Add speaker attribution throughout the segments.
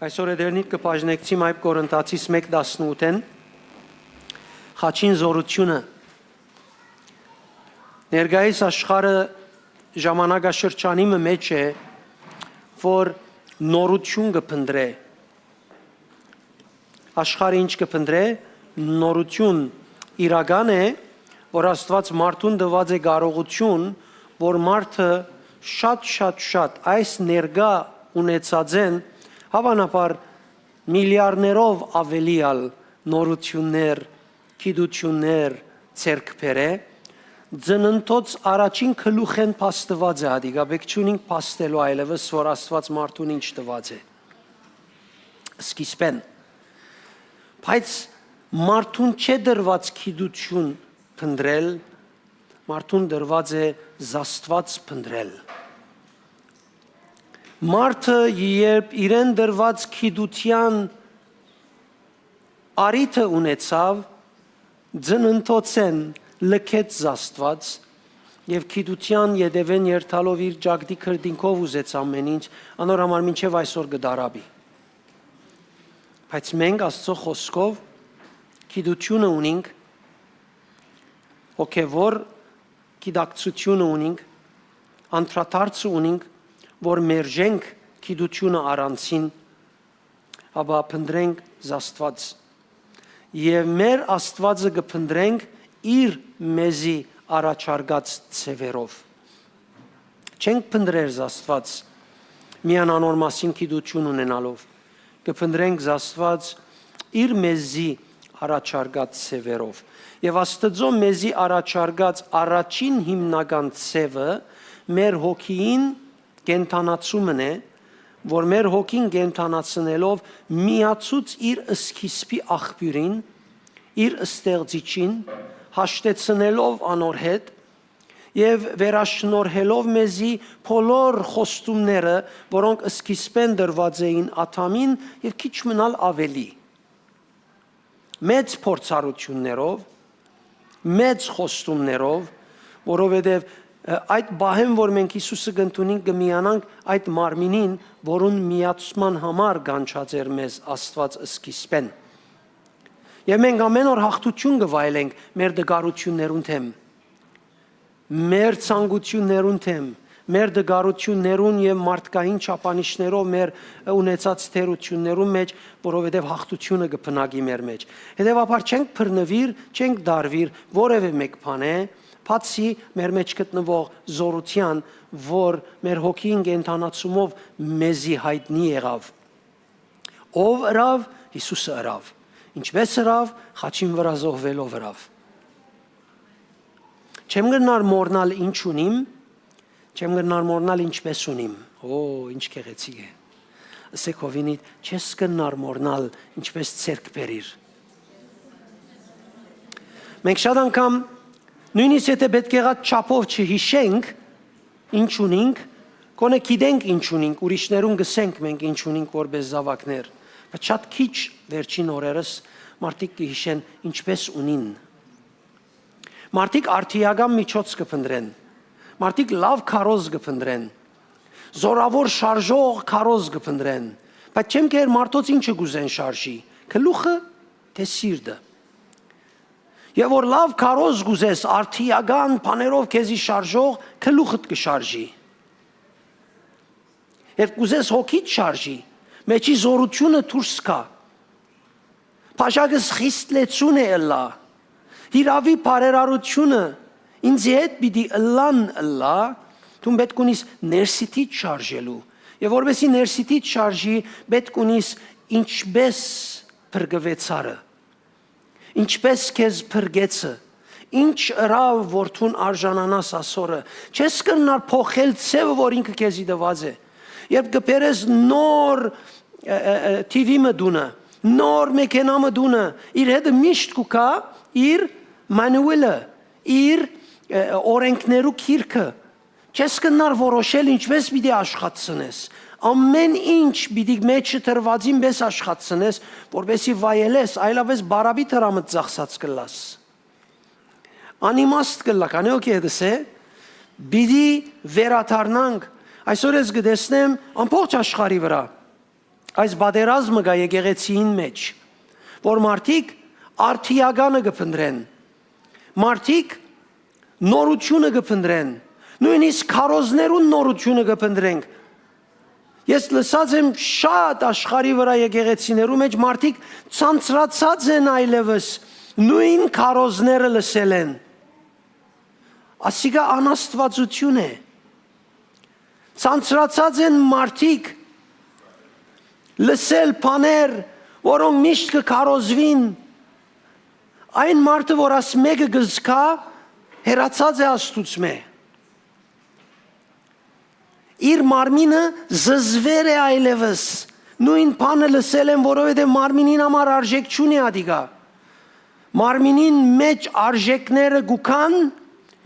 Speaker 1: Այսօր դերնիտ կպաժնեկցի մայր Կորինթացիս 1:18-ն խաչին զորությունը ներկայիս աշխարհը ժամանակաշրջանի մեջ է, որ նորություն կփնտրե աշխարհը ինչ կփնտրե նորություն իրական է, որ Աստված մարդուն տված է կարողություն, որ մարդը շատ այս ներկա ունեցած են հավանաբար միլիարդներով ավելիալ նորություններ, գիտություններ ցերկ բերե, ծննդոց առաջին գլուխեն փաստված է հադիգաբեկչունին փաստելու այլևս, որ Աստված մարդուն ինչ տված է։ Սկիզբեն, բայց մարդուն չէ դրված գիտություն փնտրել, մարդուն դրված է Աստված փնտրել։ Մարդը երբ իրեն դրված գիտության արիթը ունեցավ, ծննդոցեն լքեց Աստված եւ գիտության յետևեն երթալով իր ճակտի քրտինքով ուզեց ամեն ինչ, անորամար մինչեւ այսօր գդարաբի։ Բայց մենք Աստծո խոսքով գիտությունը ունենք, հոգևոր գիտակցությունը ունենք, անդրադարձ ունենք, որ մերժենք գիտությունը առանցին, ապա փնտրենք Աստված։ Եվ մեր Աստվածը կփնտրենք իր մեզի առաջարկած ցևերով։ Չենք փնտրել Աստված միան անոր մասին գիտություն ունենալով, կփնտրենք Աստված իր մեզի առաջարկած ցևերով։ Եվ Աստծո մեզի առաջարկած առաջին հիմնական ցևը մեր հոգին կենթանացումն է, որ մեր հոգին կենթանացնելով միացուց իր սկիզբի աղբյուրին, իր ստեղծիչին, հաշտեցնելով անոր հետ եւ վերաշնորհելով մեզի բոլոր խոստումները, որոնք սկիզբեն դրված էին Ադամին եւ քիչ մնալ ավելի։ Մեծ փորձառություններով, մեծ խոստումներով, որովհետեւ այդ բահեմ, որ մենք Հիսուսը կընդունենք կմիանանք այդ մարմինին, որուն միացման համար կանչած էր մեզ Աստված սկիզբեն։ Եվ մենք ամեն օր հաղթություն կվայելենք մեր դգարություններուն թեմ, մեր ցանկություններուն թեմ, մեր դգարություններուն եւ մարդկային չափանիշներով մեր ունեցած թերություններուն մեջ, որովհետեւ հաղթությունը կփնակի մեր մեջ։ Հետևաբար չենք բռնվիր, չենք դարվիր որևէ մեկ բան է, բացի մեր մեջ գտնվող զորության, որ մեր հոգին կենթանացումով մեզի հայտնի եղավ։ Ով ըրավ, Հիսուսը ըրավ։ Ինչպես ըրավ, խաչին վրա զոհվելով ըրավ։ Չեմ գնար մորնալ ինչ ունիմ, չեմ գնար մորնալ ինչպես ունիմ։ Ինչ գեղեցիկ է։ Ասեք հովինիդ, չես գնար մորնալ ինչպես ցերկ բերիր։ Մենք շատ անգամ նույնիսկ եթե պետք եղած չափով չհիշենք ինչ ունենք, գոնե գիտենք ինչ ունենք, ուրիշներուն գսենք մենք ինչ ունենք որպես զավակներ, բայց շատ քիչ վերջին օրերս մարդիկ կհիշեն ինչպես ունին։ Մարդիկ արդիական միջոց կփնտրեն, մարդիկ լավ քարոզ կփնտրեն, զորավոր շարժող քարոզ կփնտրեն, բայց չեմ կեր մարդոց ինչը գուզեն շարժի, գլուխը թե սիրտը։ Եվ որ լավ քարոզ գուզես արդիական բաներով քեզի շարժող գլուխդ կշարժի։ Երբ գուզես հոգիդ շարժի, մեջի զորությունը դուրս կա։ Փաշակս խիստ լեցուն է ըլլա։ Հիրավի բարերարությունը ինձ հետ պիտի ըլլա, դու պետք ունիս ներսիտից շարժելու։ Եվ որովհետեւ ներսիտից շարժի, պետք ունիս ինչպես բրգվեցարը։ Ինչպես քեզ բրգեցը, ինչ ըրավ որթուն արժանանաս ասորը, չես կնար փոխել ցևը, որ ինքը քեզի դված է։ Երբ կբերես նոր TV մդունը, նոր մեքենա մդունը, իր հետը միշտ կուկա իր մանուելը, իր օրենքներու քիրքը, չես կնար որոշել ինչպես պիտի աշխատցնես։ Ամեն ինչ պիտի մեջը տրվածին պես աշխատցնես, որպեսի վայելես, այլապես բարաբի տրամդ ծախսած կլաս։ Անիմաստ կլա, կանե օքե դես է, պիտի վերաթարնանք, այսօր ես գտեսնեմ ամբողջ աշխարհի վրա, այս բادرազմը գա եկեղեցին մեջ, որ մարդիկ արդիագանը կփնտրեն, մարդիկ նորությունը կփնտրեն, նույնիսկ քարոզներուն նորությունը կփնտրենք։ Ես լսած եմ շատ աշխարհի վրա եկեղեցիներու մեջ մարդիկ ցանցրացած են այլևս նույն քարոզները լսել են։ Ասիկա անաստվածություն է։ Ցանցրացած են մարդիկ լսել բաներ, որոնք միշտ կքարոզվին։ Այն մարդը, որ աս մեկը գզկա, հերացած է Աստուծմե։ Իր մարմինը զզվեր է այլևս։ Նույն բանը լսել են, որովհետև մարմինին համար արժեք չունի ադիգա։ Մարմինին մեջ արժեքները գուքան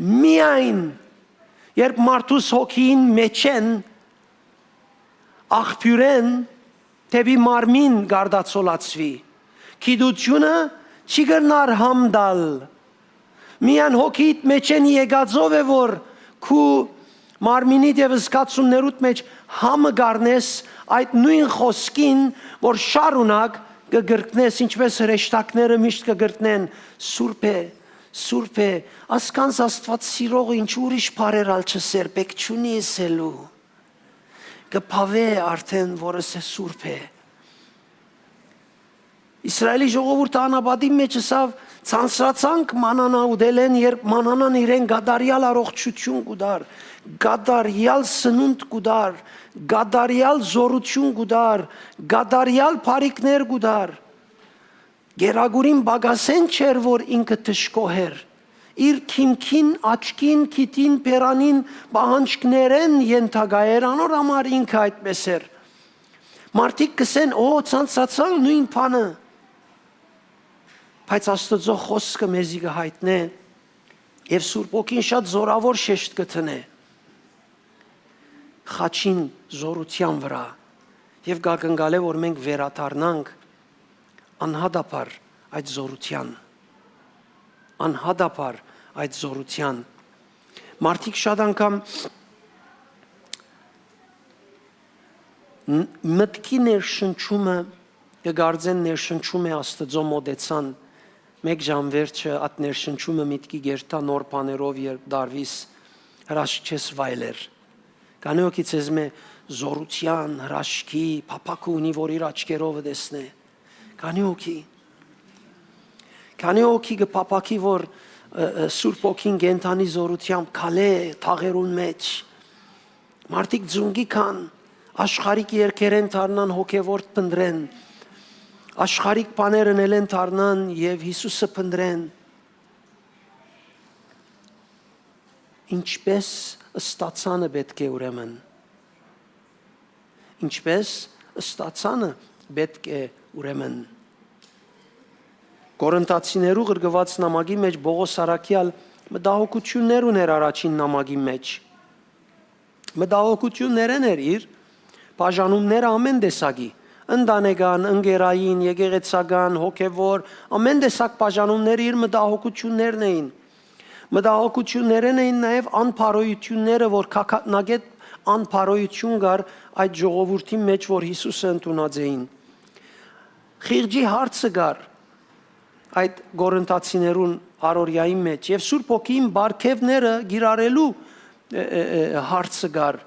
Speaker 1: միայն, երբ մարդուս հոգին մեջ են, աղբյուրեն, թեպի մարմին գարդացոլացվի։ Գիտությունը չի կրնար համդալ։ Միան հոգիդ մեջ են եկածով է, որ քու մարմինիդ և զգացումներուդ մեջ համը գարնես այդ նույն խոսքին, որ շարունակ կգրտնես, ինչպես հրեշտակները միշտ կգրտնեն, սուրբ է, սուրբ է, ասկանց Աստված սիրողը ինչ ուրիշ բառեր ալ չսեր, պեք չունի ասելու, կփավե արդեն, որս է սուրբ է։ Իսրայելի ժողովուրդը անաբադի մեջ ասավ, ցանցրացանք մանանա ուդել են, երբ մանանան իրեն գադարյալ առողջություն կուդար, գադարյալ սնունդ կուդար, գադարյալ զորություն կուդար, գադարյալ բարիքներ կուդար։ Գերագուրին բագասեն չէր, որ ինքը թշկոհեր։ Իր քիմքին, աչքին, քիտին, պերանին, պահանջքներեն ենթագայեր, անոր համար ինքը այդպես էր։ Մարդիկ կսեն, օ, ցանցացան նույն բանը։ Բայց Աստծո խոսքը մեզի կհայտնե եւ Սուրբ Օքին շատ զորավոր շեշտ կտնե խաչին զորության վրա եւ գակնկալ է, որ մենք վերադառնանք անհադապար այդ զորության, անհադապար այդ զորության։ Մարդիկ շատ անգամ մտքի ներշնչումը կգարձեն ներշնչում է Աստծո մոդեցան, մեկ ժամ վերջը այդ ներշնչումը միտքի գերտա նոր բաներով երբ դարվիս հրաշք չես վայելեր։ Քանի օքի ցեզ մե զորության, հրաշքի, փափակ ունի, որ իր աչքերով տեսնե։ Քանի օքի կփափակի, որ Սուրբ Օքին գենթանի զորությամբ քալե թաղերուն մեջ։ Մարդիկ ձունգի կան, աշխարհիկ երկերեն դառնան հոգևոր փնդրեն, աշխարհիկ բաներ ընելեն դառնան եւ Հիսուսը փնդրեն։ Ինչպես ստացանը պետք է ուրեմն։ Ինչպես ստացանը պետք է ուրեմն։ Կորինթացիներու գրգված նամակի մեջ Պողոս Արաքյալ մտահոգություններ ուներ առաջին նամակի մեջ։ Մտահոգություններն էր իր բաժանումները ամեն տեսակի, ընտանեկան, ընկերային, եկեղեցական, հոգևոր, ամեն տեսակ բաժանումները իր մտահոգություններն էին։ Մտահոգություններն էին նաև անփարոյությունները, որ քակատնագետ անփարոյություն կար այդ ժողովրդի մեջ, որ Հիսուսը ընդունած էին։ Խիղճի հարցը կար այդ Կորինթացիներուն առօրյայի մեջ եւ Սուրբ Օքին բարգեւները գիրարելու հարցը կար։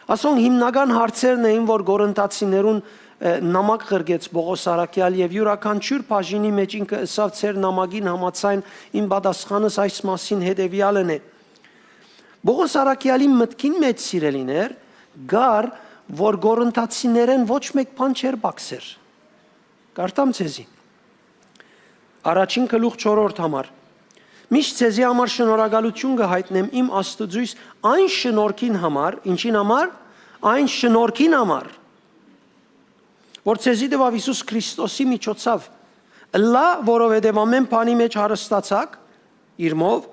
Speaker 1: Ասոն հիմնական հարցերն էին, որ Կորինթացիներուն նամակ գրգեց Պողոս Արաքյալ եւ յուրաքանչյուր բաժինի մեջ ինքը ասավ ծեր նամակին համաձայն իմ պատասխանս այս մասին հետեւյալն է։ Պողոս Արաքյալի մտքին մեջ սիրելիներ գար, որ Կորինթացիներեն ոչ մեկ բան չէր բացեր։ Կարդամ ցեզի։ Առաջին գլուխ 4-րդ համար։ Միշտ ցեզի համար շնորհակալություն կհայտնեմ իմ Աստծուց այն շնորհքին համար, ինչին համար, այն շնորհքին համար, որ ցեզի տվավ Հիսուս Քրիստոսի միջոցով, ըլլա, որովհետև ամեն բանի մեջ հարստացաք իրմով,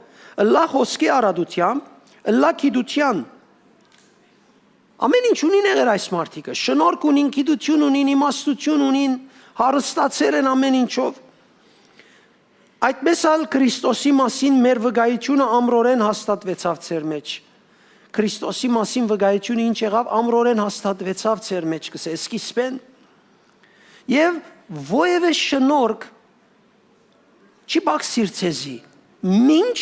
Speaker 1: ըլլա խոսքի արադությամբ, ըլլա գիտության։ Ամեն ինչ ունին եղեր այս մարդիկը, շնորհք ունին, գիտություն ունին, իմաստություն ունին, հարստացել են ամեն ինչով։ Այդպես ալ Քրիստոսի մասին մեր վկայությունը ամրորեն հաստատվեցավ ձեր մեջ։ Քրիստոսի մասին վկայությունը ինչ եղավ, ամրորեն հաստատվեցավ ձեր մեջ, կսե սկիզբեն Եվ ովևէ շնորհք չի բացիր ցեզի, ինչ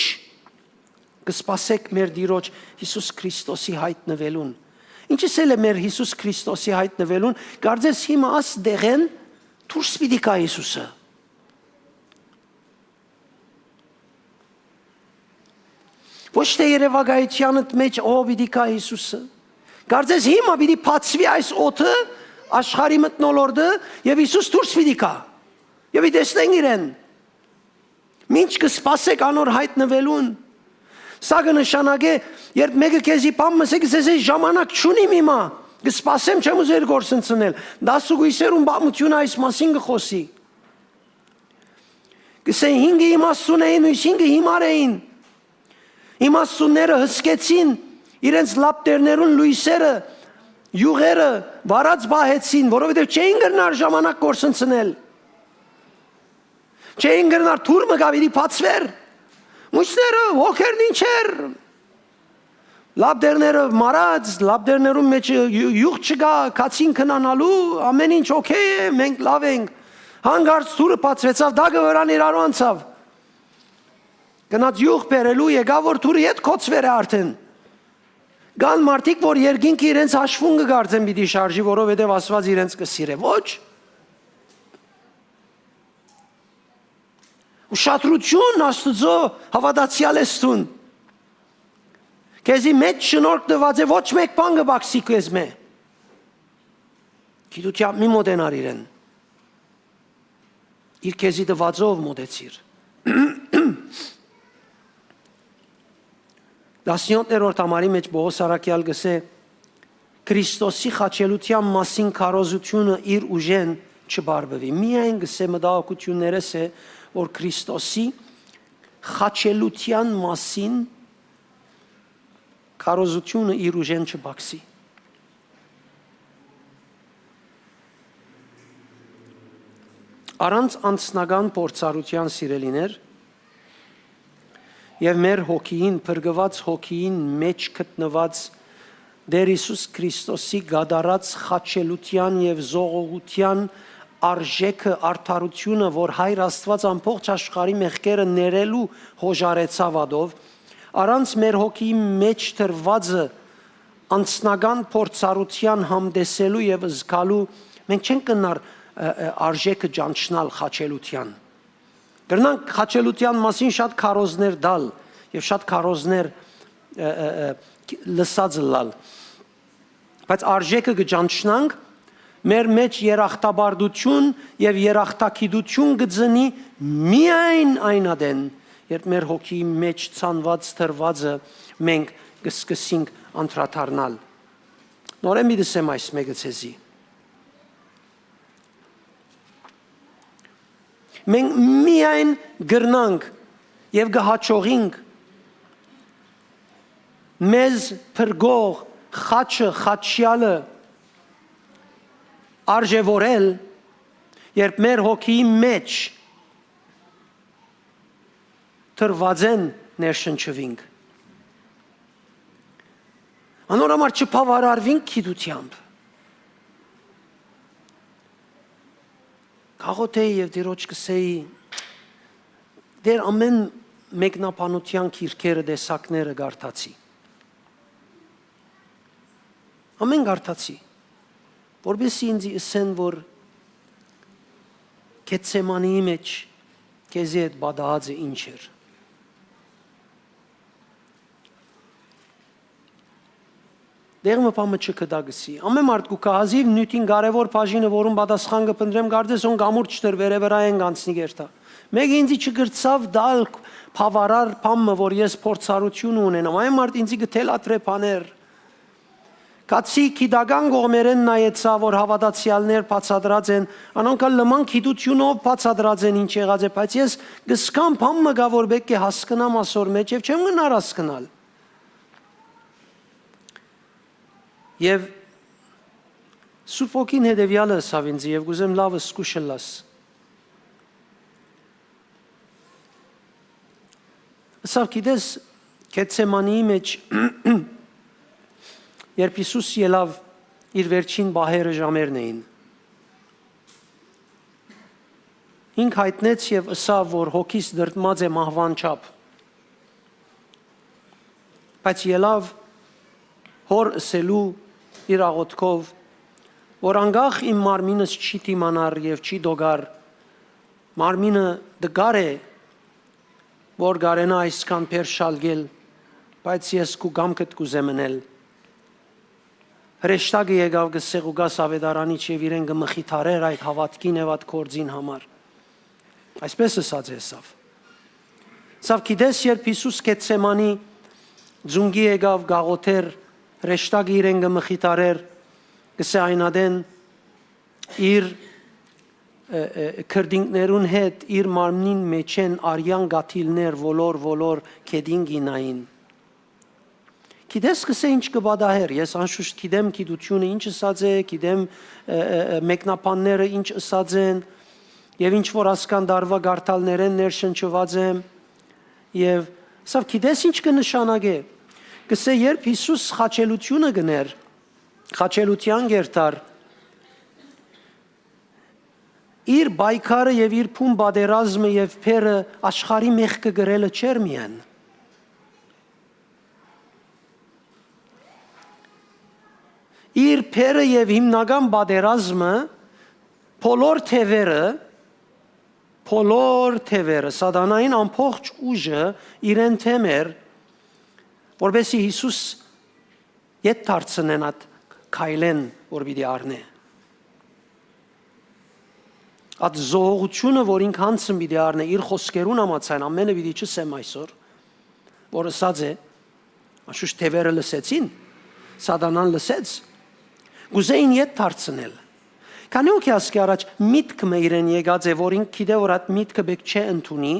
Speaker 1: կսպասեք մեր Տիրոջ Հիսուս Քրիստոսի հայտնվելուն։ Ինչս էլ է մեր Հիսուս Քրիստոսի հայտնվելուն, կարծես հիմա աս դեղեն դուրս պիտի գա Հիսուսը։ Ոչ թե երևակայությանդ մեջ պիտի գա Հիսուսը։ Կարծես հիմա պիտի բացվի այս օդը, աշխարհի մթնոլորտը, եւ Հիսուս դուրս պիտի գա։ Եվ տեսնենք իրեն։ Ինչ կսպասեք անոր հայտնվելուն։ Սա կնշանակե, երբ մեկը քեզի բան մսե, կսես ժամանակ չունիմ հիմա, կսպասեմ չեմ ուզեր գործընծնել, դասուգույսերում բամությունը այս մասին կխոսի։ Կսե 5 իմաստուն էին, ույս 5 հիմար էին։ Իմաստունները հսկեցին, իրենց լապտերներուն լույսերը, յուղերը վարած բահեցին, որովհետև չէին գրնար ժամանակ գործընծնել։ Չէին գրնար թուրմը գավիդի բացվեր։ Մույսները հոգերն ինչեր։ Լապտերները մարած, լապտերներում մեջ յուղ չկա, կացին քնանալու, ամեն ինչ օքեյ է, մենք լավ ենք։ Հանգարց թուրը բացվեցավ, դագը վրան իրարու անցավ։ Գնաց յուղ բերելու, եկավ որ թուրը հետ կոծվեր է արդեն։ Գան մարդիկ, որ երկինքը իրենց հաշվում կգարձեն պիտի շարժի, որովհետև Աստված իրենց կսիրե։ Ոչ։ Ուշադրություն Աստծո հավատացյալ էստուն։ Քեզի մեջ շնորհք տված է, ոչ մեկ բան կբացի քեզ մե։ Գիտությամբ մի մոտենար իրեն։ Իր քեզի տվածով մոտեցիր։ 17-րդ համարի մեջ Պողոս առաքյալ գսե Քրիստոսի խաչելության մասին քարոզությունը իր ուժեն չբարբվի։ Միայն գսե մտահոգություններս է, որ Քրիստոսի խաչելության մասին քարոզությունը իր ուժեն չբացի։ Առանց անձնական փորձառության սիրելիներ եւ մեր հոգին, փրկված հոգին մեջ գտնված Դեր Հիսուս Քրիստոսի գադարած խաչելության եւ զողողության արժեքը արդարությունը, որ Հայր Աստված ամբողջ աշխարհի մեղքերը ներելու հոժարեցավ ադով, առանց մեր հոգի մեջ դրվածը անձնական փորձառության համդեսելու եւ զգալու մենք չենք կնար արժեքը ճանչնալ խաչելության։ Գրնանք խաչելության մասին շատ քարոզներ դալ եւ շատ քարոզներ լսած լալ։ Բայց արժեքը կճանչնանք մեր մեջ երախտաբարդություն եւ երախտագիտություն գծնի միայն այնադեն, երբ մեր հոգի մեջ ցանված թրվածը մենք կսկսենք անդրադառնալ։ Նորեն մի դսեմ այս մեկը ցեզի։ Մենք միայն գրնանք եւ գահաճողինք մեզ փրկող խաչը խաչյալը արժևորել, երբ մեր հոգի մեջ թրվածեն ներշնչվինք։ Անորամար չփավարարվինք գիտությամբ։ Կաղոթեի եւ Տիրոջ կսեի դեր ամեն մեկնաբանության քիրքերը դեսակները գարտացի։ Ամեն գարտացի։ Որբեսի ինձ ասեն, որ Գեթսեմանի մեջ քեզի այդ բադահածը ինչ էր։ Դեղմը պամը չկդագսի։ Ամեն մարդ կու կահազիվ նյութին կարևոր բաժինը, որում պատասխան կպնդրեմ, կարծես on գամուր չտր վերևրա են գանցնի գերտա։ Մեկ ինձի չգրծավ դալ փավարար պամը, որ ես փորձառություն ունենամ։ Ամեն մարդ ինձի գտել աթրե բաներ։ Կացի քիդական գողմերեն նայեցա, որ հավատացյալներ բացադրած են, անոնք լման քիդությունով բացադրած են ինչ եղած է, բայց ես գսկամ պամը գա, որ բեք է հասկնամ ասոր մեջ եւ չեմ գնար հասկնալ։ Եվ Սուրբ Ոգին հետևյալը ասավ ինձ եւ գուզեմ լավը սկուշելաս։ Ասավ գիտես Գեթսեմանի մեջ երբ Հիսուս ելավ իր վերջին բահերը ժամերն էին։ ինք հայտնեց եւ ըսավ, որ հոգիս դրտմած է մահվան չափ։ Բայց ելավ հոր ըսելու իր աղոթքով, որ անգախ իմ մարմինս չի դիմանար եւ չի դոգար, մարմինը դգար է, որ գարենա այսքան փերշալգել, բայց ես քու գամքդ կուզեմ մնել։ Հրեշտակը եկավ գսեղ ու գաս ավետարանից եւ իրեն գմխիթարեր այդ հավատքին եւ այդ կորձին համար։ Այսպես ասաց Էսավ։ Սավ գիտես, երբ Հիսուս Գեթսեմանի ձունգի եկավ գաղոթեր, հրեշտակը իրեն գմխիթարեր, գսե այնադեն իր քրդինքներուն հետ իր մարմնին մեջ են արյան գաթիլներ ոլոր կեդին գինային։ Գիտես կսե ինչ կբադահեր, ես անշուշտ գիտեմ գիտությունը ինչ ըսած է, գիտեմ մեկնաբանները ինչ ըսած են, եւ ինչ որ ասկան դարվա գարտալներեն ներշնչված եմ, եւ սա գիտես ինչ կնշանակե։ Կսե երբ Հիսուս խաչելությունը գներ, խաչելության գերտար, իր բայկարը եւ իր փուն բادرազմը եւ փերը աշխարհի մեղքը գրելը չեր միան։ Իր փերը եւ հիմնական բادرազմը բոլոր թևերը սատանային ամբողջ ուժը իրեն թեմեր, որովհետեւ Հիսուս ետ դարձնեն at քայլեն որ պիտի առնե։ At զողությունը որ ինք հանցն պիտի առնե իր խոսքերուն համացան ամենը պիտի չսեմ այսօր, որ ասած է, անշուշտ թևերը լսեցին, սատանան լսեց, գուզեին ետ դարձնել։ Քանի օքի ասկի առաջ միտքը մը իրեն եկած է, որ ինք գիտե որ այդ միտքը բեք չէ ընդունի,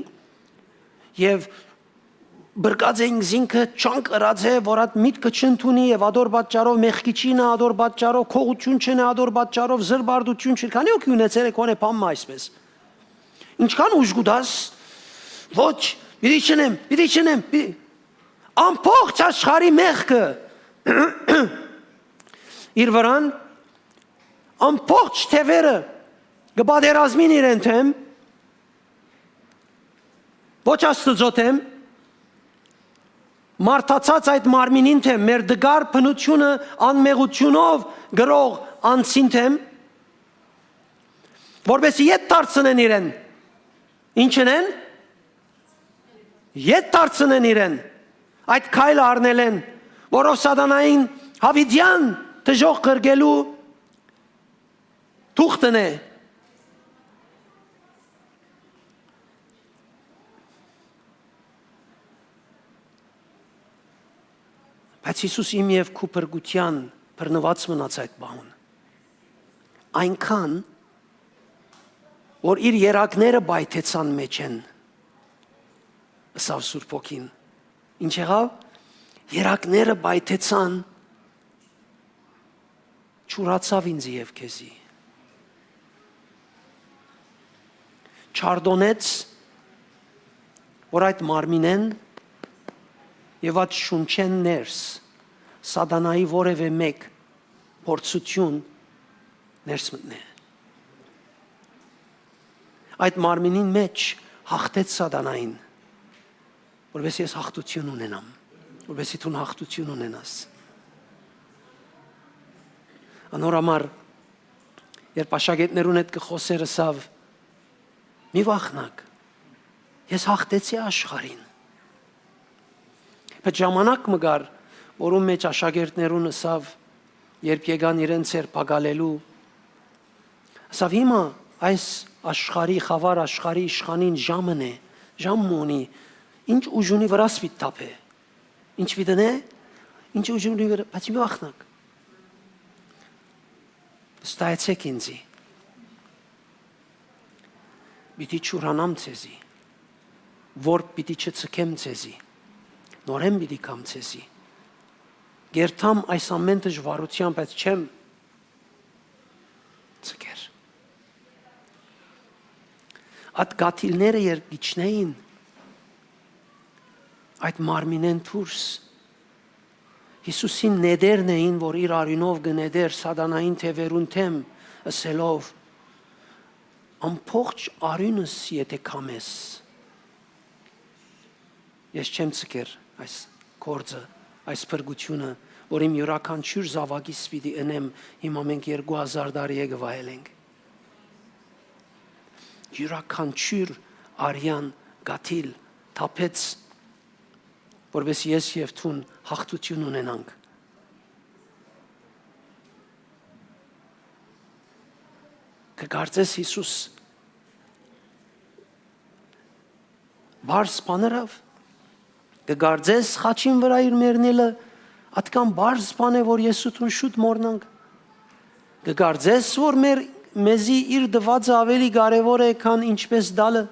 Speaker 1: եւ բրկած է ինքը չանք ըրած է, որ այդ միտքը չընդունի եւ ադոր պատճառով մեղքի չինա, ադոր պատճառով քողություն չնե, ադոր պատճառով զրբարդություն չի։ Քանի օքի ունեցել է կոնե բամը այսպես։ Ինչքան ուժ գուտաս, ոչ, պիտի չնեմ, ամբողջ աշխարհի մեղքը իր վրան ամբողջ թևերը գբادرազմին իրեն թեմ, ոչ աստծո թեմ, մարդացած այդ մարմինին թեմ, մեր դգար բնությունը անմեղությունով գրող անցին թեմ, որովհետեւ ետ դարձնեն իրեն, ինչն են, ետ դարձնեն իրեն, այդ քայլը առնել են, որով սատանային հավիդյան դժող կրգելու թուղթն է։ Բայց Հիսուս իմ եւ քու փրկության բռնված մնաց այդ բան։ Այնքան որ իր երակները բայթեցան մեջ են։ Ըսավ Սուրբ Օքին։ Ինչ եղավ։ Երակները բայթեցան չուրացավ ինձ եւ քեզի։ Չարդոնեց, որ այդ մարմինեն եւ այդ շունչեն ներս սատանայի որևէ մեկ փորձություն ներս մտնե։ Այդ մարմինին մեջ հաղթեց սատանային, որովհետեւ ես հաղթություն ունենամ, որովհետեւ դու հաղթություն ունենաս։ Անորամար երբ աշակերտներուն հետ կխոսեր ասավ մի վախնակ ես հաղթեցի աշխարհին բայց ժամանակ մը գար որում մեջ աշակերտներուն ասավ երբ եկան իրենց ցերպակալելու ասավ հիմա այս աշխարհի խավար աշխարհի իշխանին ժամն է ժամ ունի ինչ ուժունի վրա սպիտ տապե ինչ վիդնե ինչ ուժունի վրա բայց մի վախնակ ստայեցեք ինձի, պիտի չուրանամ ձեզի, որ պիտի չծկեմ ձեզի, նորեն պիտի կամ ձեզի, գերթամ այս ամեն դժվարության, բայց չեմ ծկեր։ Այդ գաթիլները երգիչնեին, այդ մարմինեն թուրս, Հիսուսին նեդերն էին, որ իր արյունով գնեդեր սատանային թևերուն թեմ, ըսելով ամբողջ արյունս եթե կամես, ես չեմ ցկեր այս կորձը, այս փրկությունը, որ իմ յուրաքանչյուր զավակից պիտի ընեմ, հիմա մենք 2000 տարի է գվայելենք։ Յուրաքանչյուր արյան գաթիլ թափեց, որպես ես եւ ցուն հաղթություն ունենանք։ Կգարձես Հիսուս բարս բաներով, կգարձես խաչին վրա իր մեռնելը, atkan բարս բան է, որ ես ու ցուն շուտ մորնանք։ Կգարձես, որ մեզի իր դվածը ավելի կարևոր է, քան ինչպես դալը։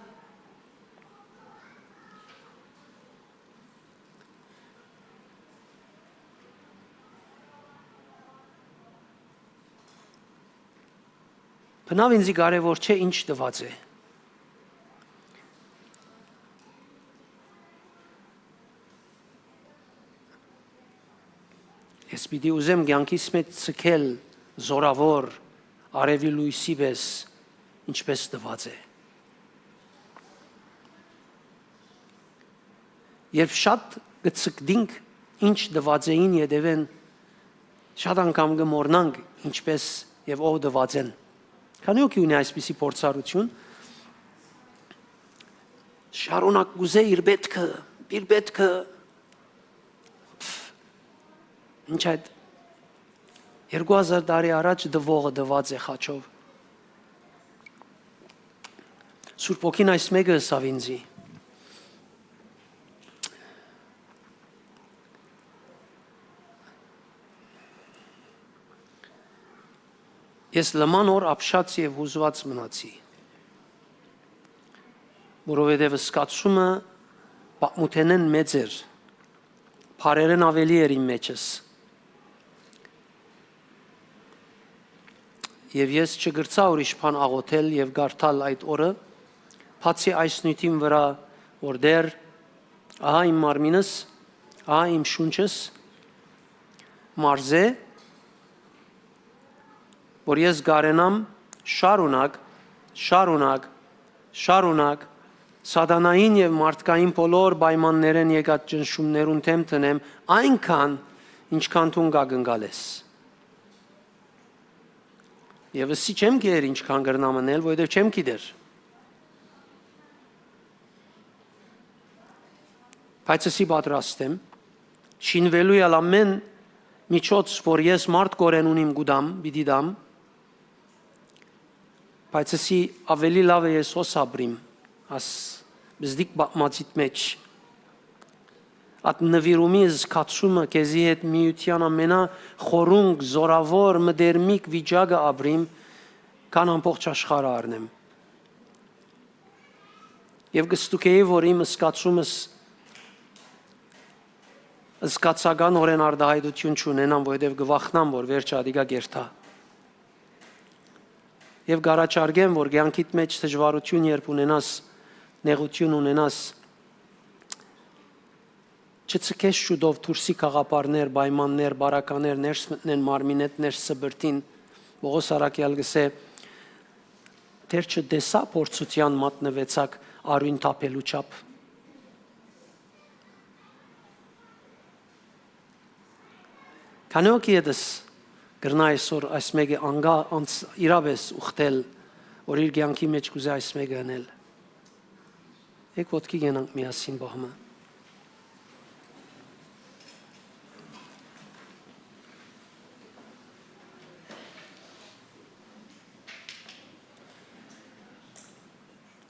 Speaker 1: Բնավ ինձի կարևոր չէ ինչ տված է։ Ես պիտի ուզեմ կյանքիս մեջ ցկել զորավոր արևի լույսի պես, ինչպես տված է։ Երբ շատ կցկդինք ինչ տված էին յետևեն, շատ անգամ կմոռնանք ինչպես եւ ով տված են։ Քանի օքի ունի այսպիսի փորձառություն, շարունակ գուզե իր պետքը, ինչ այդ 2000 տարի առաջ դվողը դված է խաչով։ Սուրբ ոգին այս մեկը ըսավ ինձի։ Ես լման օր ապշած եւ հուզված մնացի, որովհետեւ սկացումը պատմութենեն մեծ էր, բարերեն ավելի էր իմ մեջս, եւ ես չգրցա ուրիշ բան աղոթել եւ գարթալ այդ օրը, բացի այս նյութին վրա, որ դեռ ահա իմ մարմինս, ահա իմ շունչս մարզե, որ ես գարենամ շարունակ սատանային եւ մարդկային բոլոր պայմաններեն եկած ճնշումներուն թեմ տնեմ այնքան ինչքան դու գագնգալես։ Եվ ասի չեմ գեր ինչքան գրնամ անել, որովհետեւ չեմ գիտեր։ Բայց ասի պատրաստ եմ շինվելու ալ ամեն միջոց, որ ես մարդ կորեն ունիմ գուդամ, պիտի դամ, բայց ասի ավելի լավ է ես հոսաբրիմ, աս բզդիկ բաղմացիտ մեջ, at նվիրումի զգացումը քեզի հետ միության ամենա խորունկ, զորավոր, մդերմիկ վիճակը ապրիմ, քան ամբողջ աշխարհը առնեմ։ Եվ գստուկեի, որ իմ զգացումս զգացական օրեն արդահայտություն չունենամ, որովհետև գվախնամ, որ վերջը ադիգա գերտա։ Եվ գարաչարգեմ, որ կյանքիդ մեջ դժվարություն երբ ունենաս, նեղություն ունենաս, չցկես շուտով դուրսի կաղապարներ, պայմաններ, բարականեր, ներս մտնեն մարմինետ, ներս սբրտին, Պողոս առաքյալ գսե, դեռ չտեսա փորձության մատնվեցակ արույն թափելու չափ։ Քանի օքի եդս գրնա այսօր այս մեկը անգա իրավես ուխտել, որ իր կյանքի մեջ կուզե այս մեկը անել։ Եկ ոտքի գնանք միասին բահմը։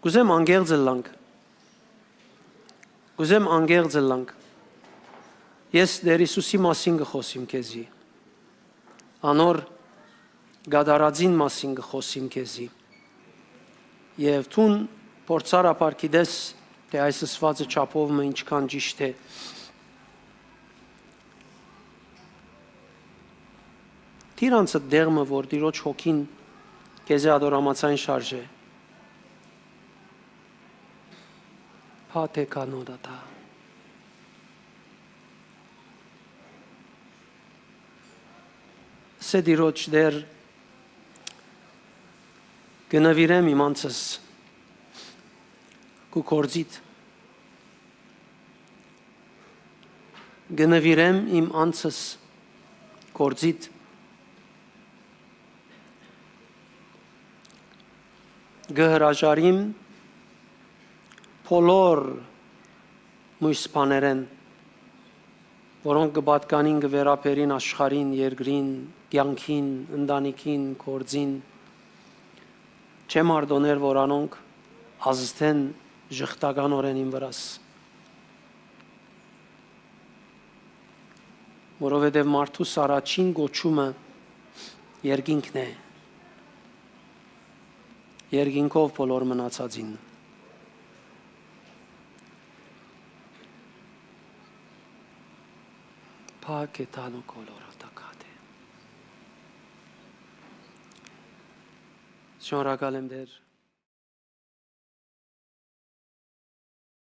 Speaker 1: Կուզեմ անգեղձ լանք։ Ես դեր Հիսուսի մասին կխոսիմ քեզի։ Անոր գադարածին մասին կխոսիմ քեզի։ Եվ տուն փորձարապար գիտես, թե այս ասվածը չափով մը ինչքան ճիշտ է։ Տիրանցը դեղմը, որ Տիրոջ հոգին քեզի ադորամացային շարժ է։ Հաթե կանոդատա։ Սեդիրոջ դեր Կնվիրեմ իմ անձս քու կործիդ, կնվիրեմ իմ անձս կործիդ, կհրաժարիմ բոլոր մույս բաներեն, որոնք կպատկանին կվերապերին աշխարհին, երկրին, կյանքին, ընտանիքին, գործին, չեմ արտոներ, որ անոնք ազդեն ժխտականորեն իմ վրաս, որովհետև մարդուս առաջին գոչումը երկինքն է, երկինքով բոլոր մնացածին։ Փակետալու կոլորոտակադ է։ Շնորհակալ եմ Տեր